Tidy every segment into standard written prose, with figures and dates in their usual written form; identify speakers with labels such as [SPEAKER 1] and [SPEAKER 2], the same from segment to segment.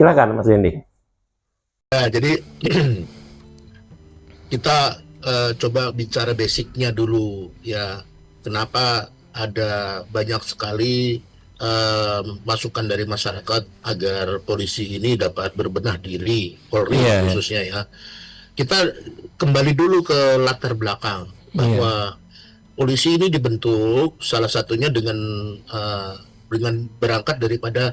[SPEAKER 1] Silakan Mas Dendi.
[SPEAKER 2] Ya, jadi kita coba bicara basicnya dulu ya. Kenapa ada banyak sekali masukan dari masyarakat agar polisi ini dapat berbenah diri, Polri khususnya ya. Kita kembali dulu ke latar belakang bahwa polisi ini dibentuk salah satunya dengan berangkat daripada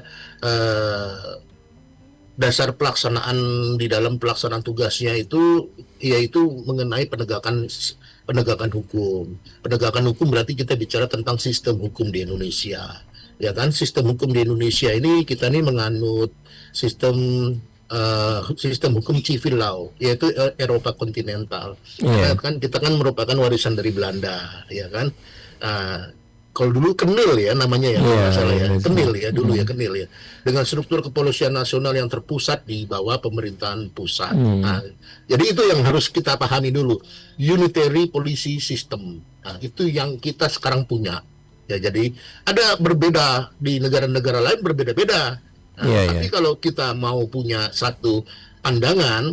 [SPEAKER 2] dasar pelaksanaan di dalam pelaksanaan tugasnya itu yaitu mengenai penegakan hukum. Penegakan hukum berarti kita bicara tentang sistem hukum di Indonesia. Ya kan, sistem hukum di Indonesia ini kita ini menganut sistem hukum civil law, yaitu Eropa kontinental. Kan kita kan merupakan warisan dari Belanda, ya kan. Kalau dulu Kenil ya namanya ya, masalah ya, Kenil ya dulu ya, Kenil ya, dengan struktur kepolisian nasional yang terpusat di bawah pemerintahan pusat. Nah, jadi itu yang harus kita pahami dulu, unitary policy system. Nah, itu yang kita sekarang punya. Ya, jadi ada berbeda di negara-negara lain berbeda-beda. Tapi kalau kita mau punya satu pandangan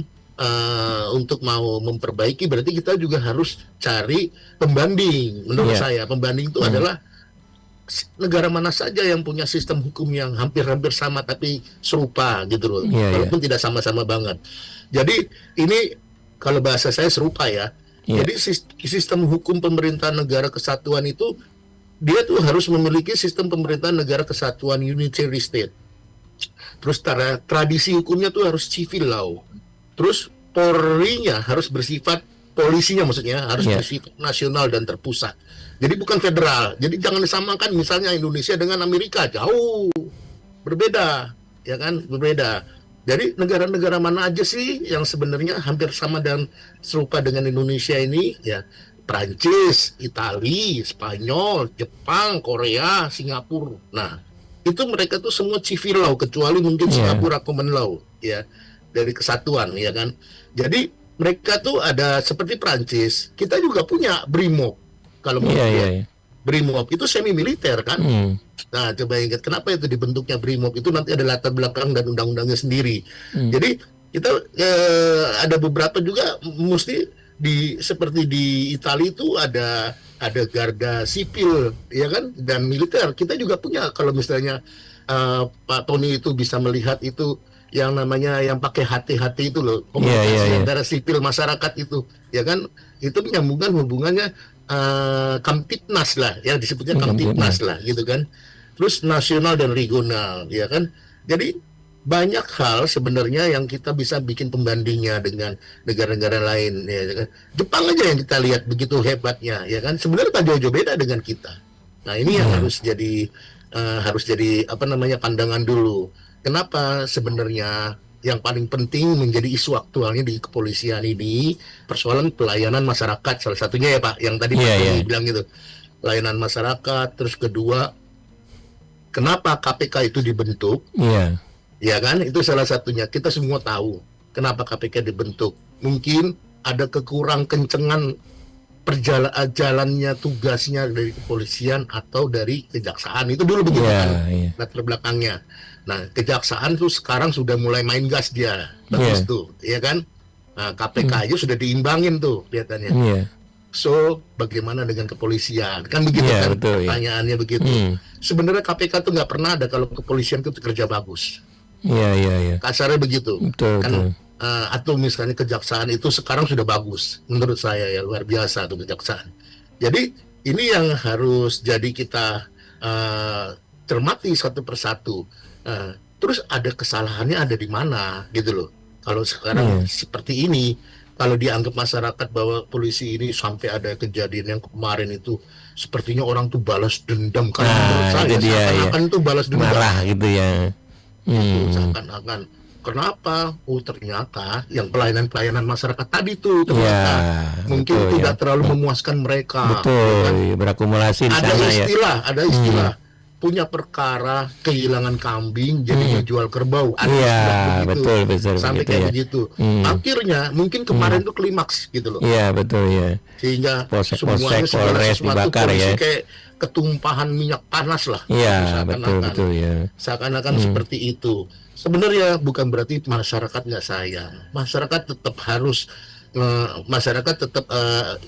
[SPEAKER 2] untuk mau memperbaiki, berarti kita juga harus cari pembanding. Menurut saya pembanding itu adalah negara mana saja yang punya sistem hukum yang hampir-hampir sama tapi serupa gitu loh, walaupun tidak sama-sama banget. Jadi ini kalau bahasa saya serupa ya. Jadi sistem hukum pemerintahan negara kesatuan itu dia tuh harus memiliki sistem pemerintahan negara kesatuan unitary state. Terus tradisi hukumnya tuh harus civil law. Terus Polri-nya harus bersifat, polisinya maksudnya harus bersifat nasional dan terpusat. Jadi bukan federal. Jadi jangan disamakan misalnya Indonesia dengan Amerika, jauh berbeda, ya kan, berbeda. Jadi negara-negara mana aja sih yang sebenarnya hampir sama dan serupa dengan Indonesia ini? Ya, Prancis, Italia, Spanyol, Jepang, Korea, Singapura. Nah, itu mereka tuh semua civil law kecuali mungkin Singapura common law, ya, dari kesatuan, ya kan. Jadi mereka tuh ada seperti Prancis, kita juga punya BRIMOB. Kalau BRIMOB itu semi militer kan. Nah, coba ingat kenapa itu dibentuknya BRIMOB, itu nanti ada latar belakang dan undang-undangnya sendiri. Jadi kita ada beberapa juga mesti seperti di Italia itu ada garda sipil, ya kan, dan militer. Kita juga punya, kalau misalnya Pak Tony itu bisa melihat itu yang namanya yang pakai HT itu loh, komunikasi antara sipil masyarakat itu, ya kan, itu menyambungkan hubungannya Kamtipnas lah, ya disebutnya Kamtipnas lah, gitu kan. Terus nasional dan regional, ya kan. Jadi banyak hal sebenarnya yang kita bisa bikin pembandingnya dengan negara-negara lain, ya kan. Jepang aja yang kita lihat begitu hebatnya, ya kan. Sebenarnya tak jauh-jauh beda dengan kita. Nah, ini yang harus jadi apa namanya pandangan dulu. Kenapa sebenarnya yang paling penting menjadi isu aktualnya di kepolisian ini persoalan pelayanan masyarakat, salah satunya ya Pak, yang tadi Pak bilang gitu, pelayanan masyarakat. Terus kedua, kenapa KPK itu dibentuk? Ya kan, itu salah satunya. Kita semua tahu kenapa KPK dibentuk. Mungkin ada kekurang kencengan jalannya tugasnya dari kepolisian atau dari kejaksaan. Itu dulu begitu kan, latar belakangnya. Nah, kejaksaan tuh sekarang sudah mulai main gas dia, bagus tuh, ya kan? Nah, KPK aja sudah diimbangin tuh kelihatannya. So, bagaimana dengan kepolisian? Kan begitu kan, pertanyaannya begitu. Sebenarnya KPK tuh nggak pernah ada kalau kepolisian itu kerja bagus. Kasarnya begitu. Kan, atau misalnya kejaksaan itu sekarang sudah bagus, menurut saya ya, luar biasa tuh kejaksaan. Jadi ini yang harus jadi kita cermati satu persatu. Terus ada kesalahannya ada di mana gitu loh. Kalau sekarang seperti ini, kalau dianggap masyarakat bahwa polisi ini sampai ada kejadian yang kemarin itu sepertinya orang tuh balas dendam, kan menurut saya seakan-akan tuh balas dendam,
[SPEAKER 1] marah gitu ya.
[SPEAKER 2] Seakan-akan. Kenapa? Oh, ternyata yang pelayanan masyarakat tadi tuh ternyata mungkin tidak terlalu memuaskan mereka.
[SPEAKER 1] Berakumulasi di sana ya.
[SPEAKER 2] Ada istilah punya perkara kehilangan kambing jadi jual kerbau.
[SPEAKER 1] Betul
[SPEAKER 2] sampai kayak begitu. Akhirnya mungkin kemarin tuh klimaks gitu loh. Sehingga semuanya segala sesuatu polisi kayak ketumpahan minyak panas lah.
[SPEAKER 1] Betul
[SPEAKER 2] Seakan-akan seperti itu. Sebenarnya bukan berarti masyarakat nggak sayang. Masyarakat tetap harus masyarakat tetap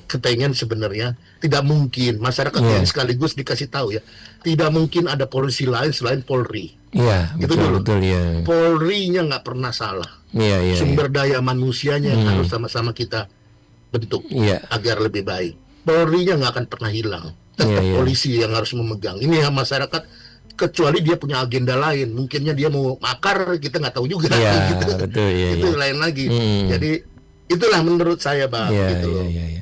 [SPEAKER 2] kepengen sebenarnya. Tidak mungkin masyarakat
[SPEAKER 1] Iya.
[SPEAKER 2] yang sekaligus dikasih tahu ya, tidak mungkin ada polisi lain selain Polri.
[SPEAKER 1] Iya,
[SPEAKER 2] Gitu
[SPEAKER 1] betul
[SPEAKER 2] dulu.
[SPEAKER 1] betul ya.
[SPEAKER 2] Polri-nya nggak pernah salah.
[SPEAKER 1] Iya, iya.
[SPEAKER 2] Sumber daya manusianya yang
[SPEAKER 1] Hmm.
[SPEAKER 2] harus sama-sama kita bentuk
[SPEAKER 1] Iya.
[SPEAKER 2] agar lebih baik. Polri-nya nggak akan pernah hilang. Tetap
[SPEAKER 1] Iya, iya.
[SPEAKER 2] polisi yang harus memegang. Ini yang masyarakat, kecuali dia punya agenda lain, mungkinnya dia mau makar, kita nggak tahu juga.
[SPEAKER 1] Iya,
[SPEAKER 2] gitu.
[SPEAKER 1] betul ya.
[SPEAKER 2] Itu
[SPEAKER 1] Ya.
[SPEAKER 2] lain lagi.
[SPEAKER 1] Hmm.
[SPEAKER 2] Jadi itulah menurut saya, Bang.
[SPEAKER 1] Iya,
[SPEAKER 2] gitu
[SPEAKER 1] iya,
[SPEAKER 2] loh.
[SPEAKER 1] iya, iya.